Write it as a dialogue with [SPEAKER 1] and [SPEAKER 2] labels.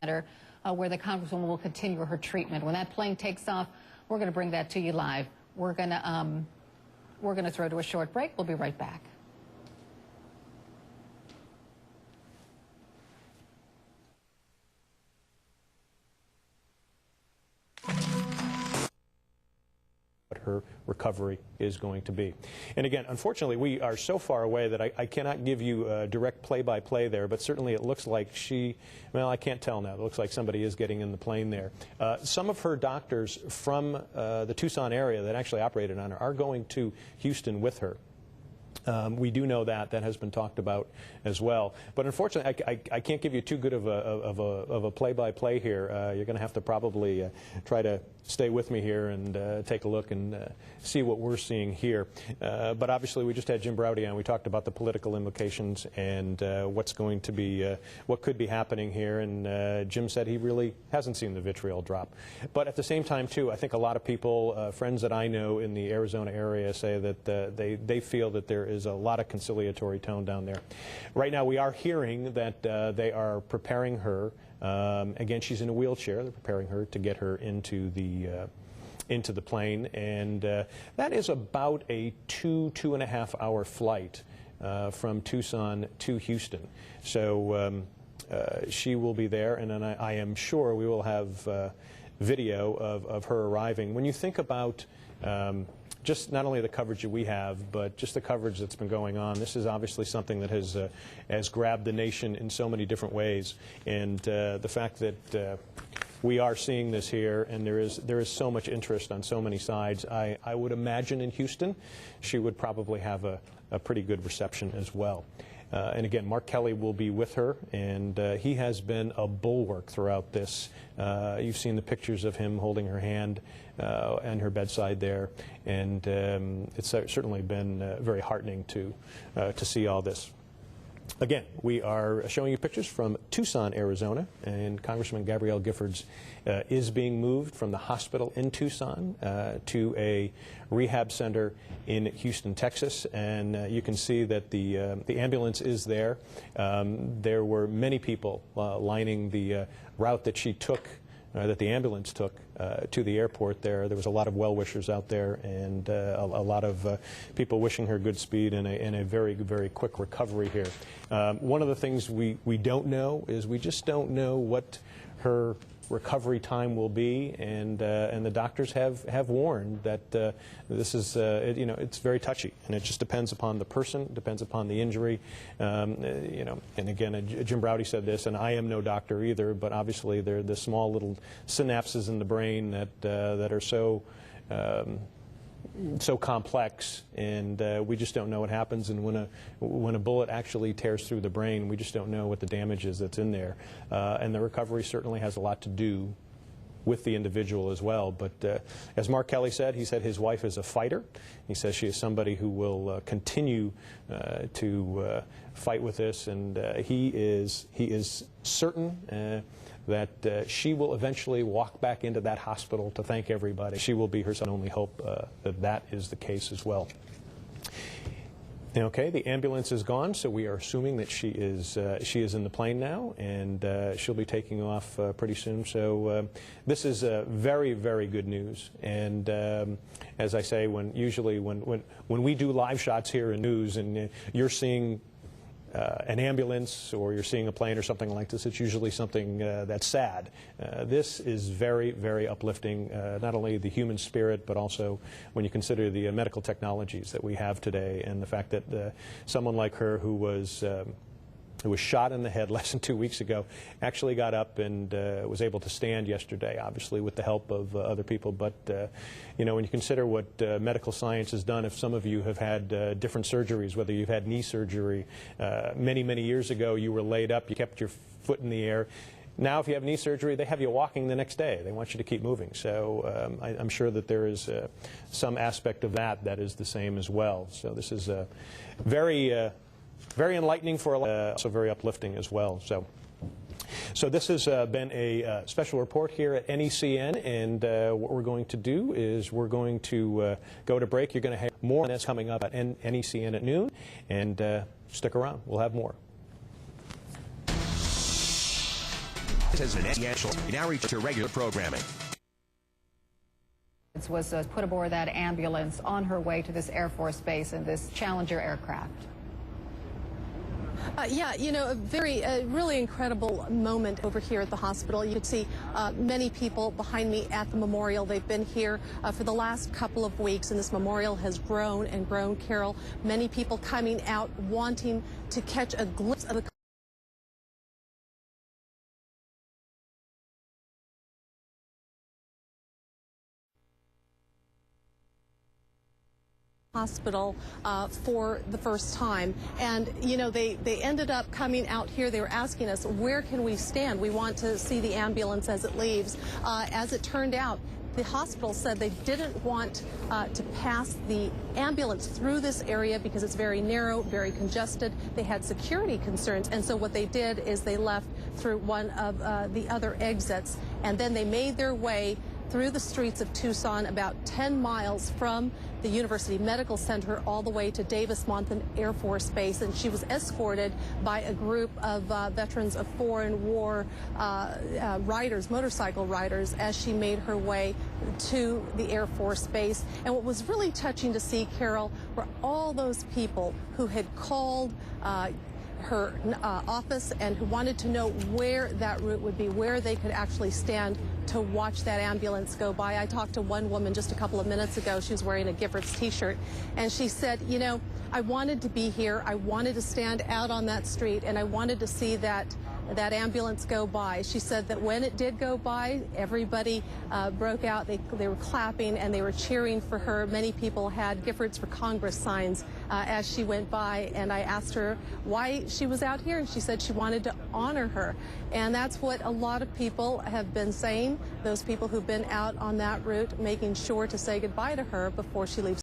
[SPEAKER 1] where the Congresswoman will continue her treatment. When that plane takes off, we're going to bring that to you live. We're going to throw to a short break. We'll be right back.
[SPEAKER 2] What her recovery is going to be. And again, unfortunately, we are so far away that I cannot give you a direct play-by-play there, but certainly it looks like well, I can't tell now. It looks like somebody is getting in the plane there. Some of her doctors from the Tucson area that actually operated on her are going to Houston with her. We do know that has been talked about as well. But unfortunately, I can't give you too good of a play-by-play here. You're going to have to probably try to stay with me here and take a look and see what we're seeing here. But obviously, we just had Jim Braude on. We talked about the political implications and what's going to be, what could be happening here. And Jim said he really hasn't seen the vitriol drop. But at the same time, too, I think a lot of people, friends that I know in the Arizona area, say that they feel that there is a lot of conciliatory tone down there. Right now, we are hearing that they are preparing her. Again, she's in a wheelchair. They're preparing her to get her into the plane, and that is about a 2.5 hour flight from Tucson to Houston. So she will be there, and then I am sure we will have video of her arriving. When you think about just not only the coverage that we have, but just the coverage that's been going on. This is obviously something that has grabbed the nation in so many different ways, and the fact that we are seeing this here, and there is so much interest on so many sides. I would imagine in Houston, she would probably have a pretty good reception as well. And again, Mark Kelly will be with her, and he has been a bulwark throughout this. You've seen the pictures of him holding her hand and her bedside there, and it's certainly been very heartening to see all this. Again, we are showing you pictures from Tucson, Arizona, and Congressman Gabrielle Giffords is being moved from the hospital in Tucson to a rehab center in Houston, Texas, and you can see that the ambulance is there. There were many people lining the route that she took, that the ambulance took to the airport there. There was a lot of well-wishers out there, and a lot of people wishing her good speed and a very, very quick recovery here. One of the things we don't know is we just don't know what her recovery time will be, and the doctors have warned that this is it's very touchy, and it just depends upon the person, depends upon the injury, and again, Jim Braude said this, and I am no doctor either, but obviously they're the small little synapses in the brain that are so complex, and we just don't know what happens. And when a bullet actually tears through the brain, we just don't know what the damage is that's in there. And the recovery certainly has a lot to do with the individual as well. But as Mark Kelly said, he said his wife is a fighter. He says she is somebody who will continue to fight with this, and he is certain that she will eventually walk back into that hospital to thank everybody. She will be her son. Only hope that is the case as well. Okay, the ambulance is gone, so we are assuming that she is in the plane now, and she'll be taking off pretty soon. So this is very, very good news. And as I say, when we do live shots here in news, and you're seeing an ambulance or you're seeing a plane or something like this, it's usually something that's sad. This is very, very uplifting, not only the human spirit, but also when you consider the medical technologies that we have today, and the fact that someone like her who was shot in the head less than 2 weeks ago actually got up and was able to stand yesterday, obviously with the help of other people. But when you consider what medical science has done, if some of you have had different surgeries, whether you've had knee surgery, many, many years ago you were laid up, you kept your foot in the air. Now if you have knee surgery, they have you walking the next day. They want you to keep moving. So I'm sure that there is some aspect of that is the same as well. So this is very enlightening for also very uplifting as well. So this has been a special report here at NECN, and what we're going to do is we're going to go to break. You're going to have more on this coming up at NECN at noon, and stick around. We'll have more.
[SPEAKER 3] Says an national. Now reach to regular programming.
[SPEAKER 1] Was put aboard that ambulance on her way to this Air Force base in this Challenger aircraft.
[SPEAKER 4] Yeah, you know, a really incredible moment over here at the hospital. You can see many people behind me at the memorial. They've been here for the last couple of weeks, and this memorial has grown and grown, Carol. Many people coming out wanting to catch a glimpse of the hospital for the first time. And you know, they ended up coming out here. They were asking us, where can we stand? We want to see the ambulance as it leaves. As it turned out, the hospital said they didn't want to pass the ambulance through this area because it's very narrow, very congested. They had security concerns, and so what they did is they left through one of the other exits, and then they made their way through the streets of Tucson, about 10 miles from the University Medical Center, all the way to Davis-Monthan Air Force Base. And she was escorted by a group of veterans of foreign war riders, motorcycle riders, as she made her way to the Air Force Base. And what was really touching to see, Carol, were all those people who had called her office and who wanted to know where that route would be, where they could actually stand to watch that ambulance go by. I talked to one woman just a couple of minutes ago. She was wearing a Giffords t-shirt, and she said, you know, I wanted to be here. I wanted to stand out on that street, and I wanted to see that ambulance go by. She said that when it did go by, everybody broke out. They were clapping and they were cheering for her. Many people had Giffords for Congress signs as she went by, and I asked her why she was out here, and she said she wanted to honor her. And that's what a lot of people have been saying, those people who've been out on that route, making sure to say goodbye to her before she leaves.